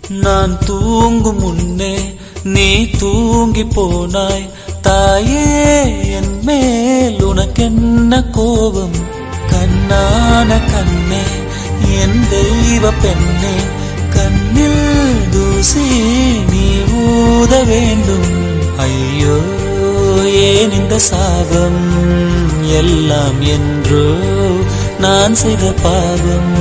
நான் தூங்கும் முன்னே நீ தூங்கி போனாய் தாயே, என் மேல் உனக்கென்ன கோபம்? கண்ணான கண்ணே, என் தெய்வ பெண்ணே, கண்ணில் தூசி நீ ஊத வேண்டும். ஐயோ ஏன் இந்த சாபம்? எல்லாம் என்றோ நான் செய்த பாவம்.